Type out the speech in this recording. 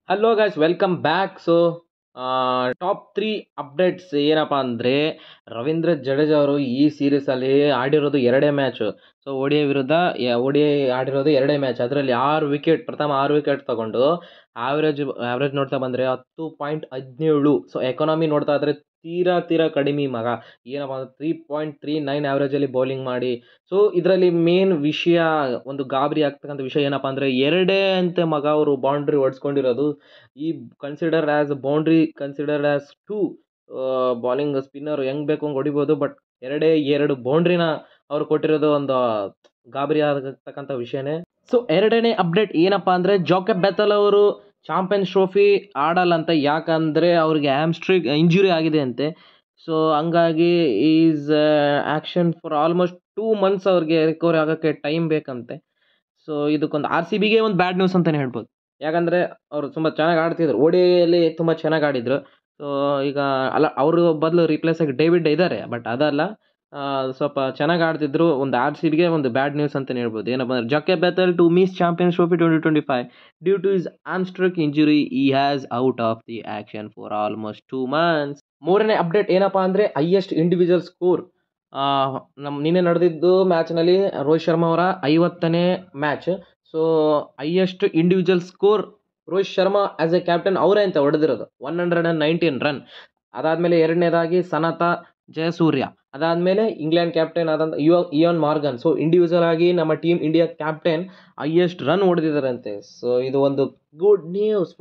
Hello guys, welcome back. Top 3 updates ಏನಪ್ಪಾ ಅಂದರೆ, ರವೀಂದ್ರ ಜಡೇಜಾ ಅವರು ಈ ಸೀರೀಸಲ್ಲಿ ಆಡಿರೋದು ಎರಡೇ ಮ್ಯಾಚು. ODI ವಿರುದ್ಧ ODI ಆಡಿರೋದು ಎರಡೇ ಮ್ಯಾಚ್. ಅದರಲ್ಲಿ 6 ವಿಕೆಟ್, ಪ್ರಥಮ 6 ವಿಕೆಟ್ ತಗೊಂಡು ಆವ್ರೇಜ್ ನೋಡ್ತಾ ಬಂದರೆ 10.17. ಎಕಾನಮಿ ನೋಡ್ತಾ ಇದ್ರೆ ತೀರಾ ಕಡಿಮೆ ಮಗ. ಏನಪ್ಪ ಅಂದ್ರೆ 3.39 ಆವ್ರೇಜಲ್ಲಿ ಬೌಲಿಂಗ್ ಮಾಡಿ. ಇದರಲ್ಲಿ ಮೇನ್ ವಿಷಯ, ಒಂದು ಗಾಬರಿ ಆಗ್ತಕ್ಕಂಥ ವಿಷಯ ಏನಪ್ಪ ಅಂದರೆ, ಎರಡೇ ಅಂತೆ ಮಗ ಅವರು ಬೌಂಡ್ರಿ ಹೊಡ್ಸ್ಕೊಂಡಿರೋದು. ಈ considered as two bowling spinner ಹೆಂಗ್ ಬೇಕು ಹಂಗೆ ಹೊಡಿಬೋದು. ಬಟ್ ಎರಡು ಬೌಂಡ್ರಿನ ಅವ್ರು ಕೊಟ್ಟಿರೋದು ಒಂದು ಗಾಬರಿ ಆಗತಕ್ಕಂಥ ವಿಷಯನೇ. ಎರಡನೇ ಅಪ್ಡೇಟ್ ಏನಪ್ಪಾ ಅಂದರೆ, ಜೋಕೆಬ್ ಬೆಥಲ್ ಅವರು ಚಾಂಪಿಯನ್ಸ್ ಟ್ರೋಫಿ ಆಡಲ್ಲ ಅಂತ. ಯಾಕಂದರೆ ಅವ್ರಿಗೆ ಹ್ಯಾಮ್ಸ್ಟ್ರಿಂಗ್ ಇಂಜುರಿ ಆಗಿದೆ ಅಂತೆ. ಹಂಗಾಗಿ is action for almost 2 months ಅವ್ರಿಗೆ ರಿಕವರಿ ಆಗೋಕ್ಕೆ ಟೈಮ್ ಬೇಕಂತೆ. ಇದಕ್ಕೊಂದು RCBಗೆ ಒಂದು ಬ್ಯಾಡ್ ನ್ಯೂಸ್ ಅಂತಲೇ ಹೇಳ್ಬೋದು. ಯಾಕಂದರೆ ಅವರು ತುಂಬ ಚೆನ್ನಾಗಿ ಆಡ್ತಿದ್ರು, ODIಯಲ್ಲಿ ತುಂಬ ಚೆನ್ನಾಗಿ ಆಡಿದರು. ಈಗ ಅಲ್ಲ, ಅವರು ಬದಲು ರಿಪ್ಲೇಸ್ ಆಗಿ ಡೇವಿಡ್ ಇದ್ದಾರೆ. ಬಟ್ ಅದಲ್ಲ, ಸ್ವಲ್ಪ ಚೆನ್ನಾಗಿ ಆಡ್ತಿದ್ರು. ಒಂದು RCBಗೆ ಒಂದು ಬ್ಯಾಡ್ ನ್ಯೂಸ್ ಅಂತಲೇ ಹೇಳ್ಬೋದು. ಏನಪ್ಪ ಅಂದರೆ, Jacob Bethell to miss Champions Trophy 2025 due to his hamstring injury. He has out of the action for almost 2 months. ಮೂರನೇ ಅಪ್ಡೇಟ್ ಏನಪ್ಪಾ ಅಂದರೆ, ಹೈಯೆಸ್ಟ್ ಇಂಡಿವಿಜುವಲ್ ಸ್ಕೋರ್. ನಿನ್ನೆ ನಡೆದಿದ್ದು ಮ್ಯಾಚ್ನಲ್ಲಿ ರೋಹಿತ್ ಶರ್ಮಾ ಅವರ 50ನೇ match. Highest individual score Rohit Sharma as a captain ಅವರೇ ಅಂತ ಹೊಡೆದಿರೋದು, 119 run. ಅದಾದಮೇಲೆ ಎರಡನೇದಾಗಿ ಸನತಾ ಜಯಸೂರ್ಯ. ಅದಾದಮೇಲೆ ಇಂಗ್ಲೆಂಡ್ ಕ್ಯಾಪ್ಟನ್ ಆದಂಥ ಇಯಾನ್ ಮಾರ್ಗನ್. ಇಂಡಿವಿಜುವಲ್ ಆಗಿ ನಮ್ಮ team India captain highest run ಹೊಡೆದಿದ್ದಾರಂತೆ. ಇದು ಒಂದು ಗುಡ್ ನ್ಯೂಸ್.